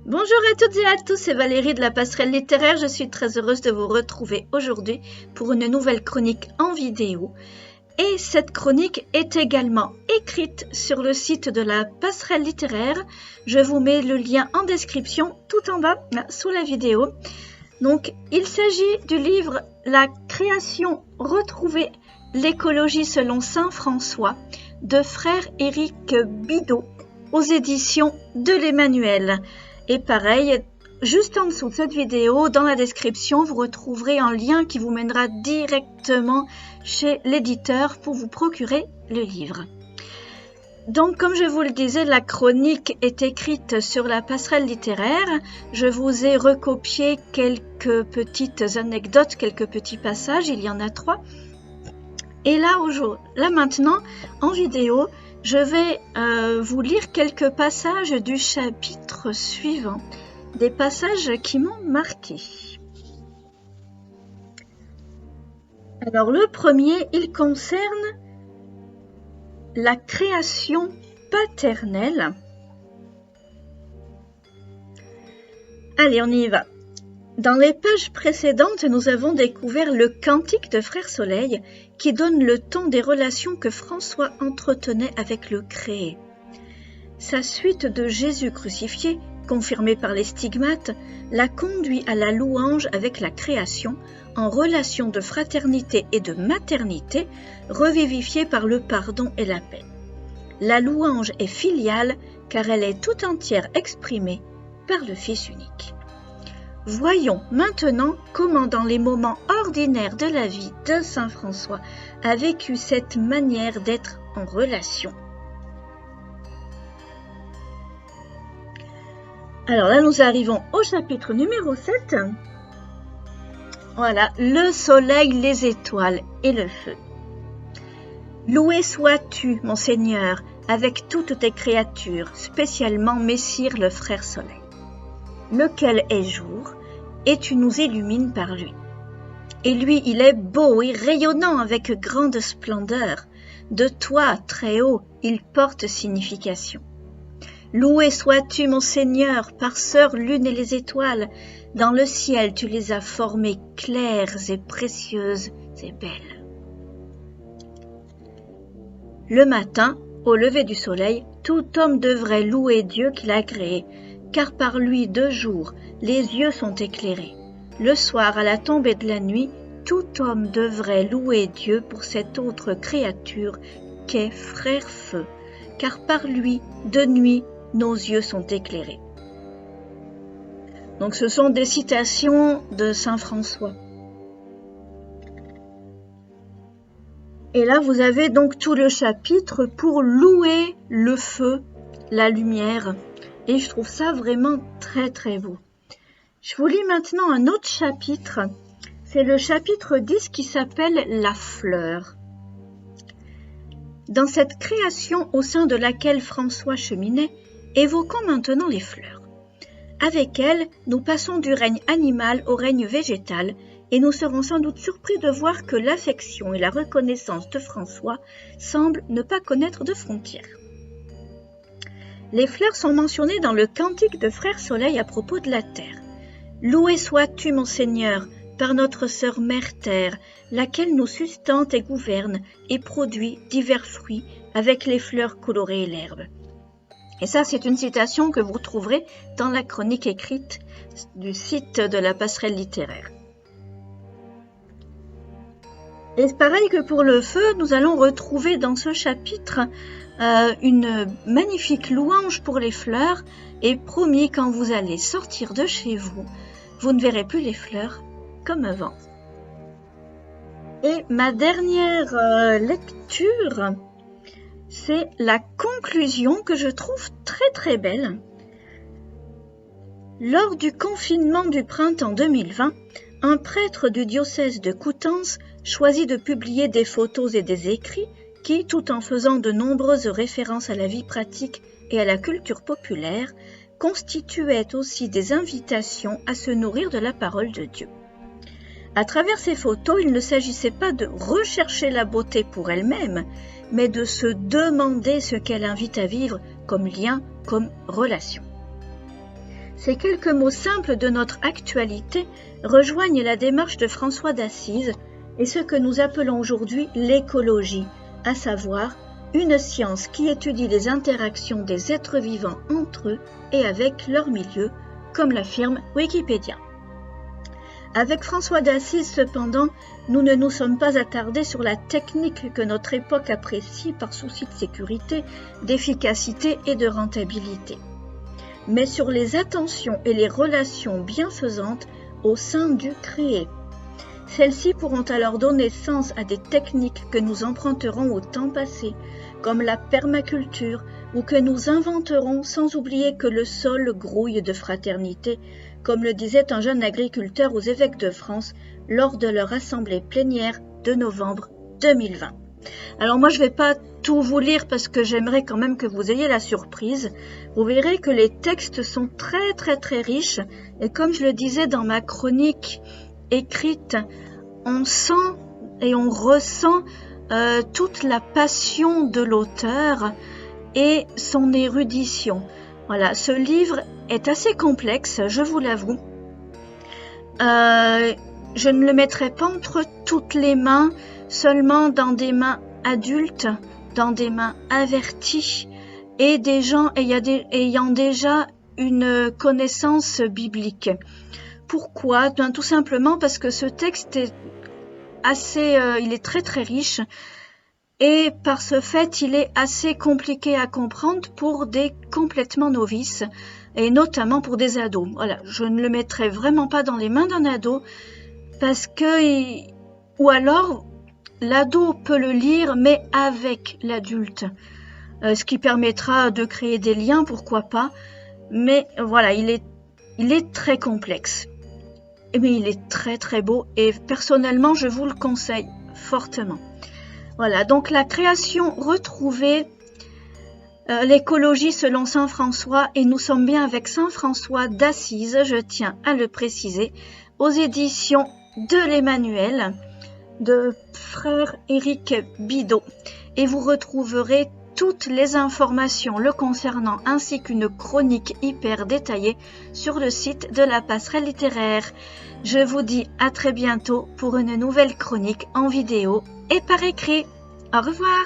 Bonjour à toutes et à tous, c'est Valérie de la Passerelle Littéraire. Je suis très heureuse de vous retrouver aujourd'hui pour une nouvelle chronique en vidéo. Et cette chronique est également écrite sur le site de la Passerelle Littéraire. Je vous mets le lien en description tout en bas sous la vidéo. Donc, il s'agit du livre La création retrouvée, l'écologie selon Saint François de frère Éric Bidot aux éditions de l'Emmanuel. Et pareil, juste en dessous de cette vidéo, dans la description, vous retrouverez un lien qui vous mènera directement chez l'éditeur pour vous procurer le livre. Donc, comme je vous le disais, la chronique est écrite sur la Passerelle Littéraire. Je vous ai recopié quelques petites anecdotes, quelques petits passages, il y en a 3. Et là maintenant, en vidéo, je vais vous lire quelques passages du chapitre suivant, des passages qui m'ont marqué. Alors le premier, il concerne la création paternelle. Allez, on y va. Dans les pages précédentes, nous avons découvert le cantique de Frère Soleil qui donne le ton des relations que François entretenait avec le créé. Sa suite de Jésus crucifié, confirmée par les stigmates, la conduit à la louange avec la création en relation de fraternité et de maternité, revivifiée par le pardon et la paix. La louange est filiale car elle est tout entière exprimée par le Fils unique. Voyons maintenant comment dans les moments ordinaires de la vie de Saint François a vécu cette manière d'être en relation. Alors là, nous arrivons au chapitre numéro 7. Voilà, le soleil, les étoiles et le feu. Loué sois-tu, mon Seigneur, avec toutes tes créatures, spécialement Messire le frère Soleil, lequel est jour, et tu nous illumines par lui. Et lui, il est beau et rayonnant avec grande splendeur. De toi, très haut, il porte signification. Loué sois-tu, mon Seigneur, par sœur lune et les étoiles. Dans le ciel, tu les as formées claires et précieuses et belles. Le matin, au lever du soleil, tout homme devrait louer Dieu qui l'a créé, car par lui de jour, les yeux sont éclairés. Le soir, à la tombée de la nuit, tout homme devrait louer Dieu pour cette autre créature qu'est Frère Feu, car par lui, de nuit, nos yeux sont éclairés. Donc ce sont des citations de Saint François. Et là, vous avez donc tout le chapitre pour louer le feu, la lumière. Et je trouve ça vraiment très très beau. Je vous lis maintenant un autre chapitre. C'est le chapitre 10 qui s'appelle La fleur. Dans cette création au sein de laquelle François cheminait, évoquons maintenant les fleurs. Avec elles, nous passons du règne animal au règne végétal et nous serons sans doute surpris de voir que l'affection et la reconnaissance de François semblent ne pas connaître de frontières. Les fleurs sont mentionnées dans le cantique de Frère Soleil à propos de la terre. Loué sois-tu, mon Seigneur, par notre sœur mère terre, laquelle nous sustente et gouverne et produit divers fruits avec les fleurs colorées et l'herbe. Et ça, c'est une citation que vous trouverez dans la chronique écrite du site de la Passerelle Littéraire. Et pareil que pour le feu, nous allons retrouver dans ce chapitre une magnifique louange pour les fleurs et promis, quand vous allez sortir de chez vous, vous ne verrez plus les fleurs comme avant. Et ma dernière lecture, c'est la conclusion que je trouve très très belle. Lors du confinement du printemps 2020, un prêtre du diocèse de Coutances choisit de publier des photos et des écrits qui, tout en faisant de nombreuses références à la vie pratique et à la culture populaire, constituaient aussi des invitations à se nourrir de la parole de Dieu. À travers ces photos, il ne s'agissait pas de rechercher la beauté pour elle-même, mais de se demander ce qu'elle invite à vivre comme lien, comme relation. Ces quelques mots simples de notre actualité rejoignent la démarche de François d'Assise et ce que nous appelons aujourd'hui l'écologie, à savoir une science qui étudie les interactions des êtres vivants entre eux et avec leur milieu, comme l'affirme Wikipédia. Avec François d'Assise, cependant, nous ne nous sommes pas attardés sur la technique que notre époque apprécie par souci de sécurité, d'efficacité et de rentabilité, mais sur les attentions et les relations bienfaisantes au sein du créé. Celles-ci pourront alors donner sens à des techniques que nous emprunterons au temps passé, comme la permaculture, ou que nous inventerons sans oublier que le sol grouille de fraternité, comme le disait un jeune agriculteur aux évêques de France lors de leur assemblée plénière de novembre 2020. Alors moi je ne vais pas tout vous lire parce que j'aimerais quand même que vous ayez la surprise. Vous verrez que les textes sont très riches et comme je le disais dans ma chronique écrite, on sent et on ressent toute la passion de l'auteur et son érudition. Voilà, ce livre est assez complexe, je vous l'avoue. Je ne le mettrai pas entre toutes les mains, seulement dans des mains adultes, dans des mains averties et des gens ayant déjà une connaissance biblique. Pourquoi ? Tout simplement parce que ce texte est il est très riche et par ce fait, il est assez compliqué à comprendre pour des complètement novices et notamment pour des ados. Voilà, je ne le mettrai vraiment pas dans les mains d'un ado parce que, ou alors, l'ado peut le lire mais avec l'adulte, ce qui permettra de créer des liens, pourquoi pas. Mais voilà, il est très complexe. Mais il est très beau et personnellement, je vous le conseille fortement. Voilà, donc la création retrouvée, l'écologie selon Saint François, et nous sommes bien avec Saint François d'Assise, je tiens à le préciser, aux éditions de l'Emmanuel, de frère Éric Bidot. Et vous retrouverez toutes les informations le concernant ainsi qu'une chronique hyper détaillée sur le site de la Passerelle littéraire. Je vous dis à très bientôt pour une nouvelle chronique en vidéo et par écrit. Au revoir!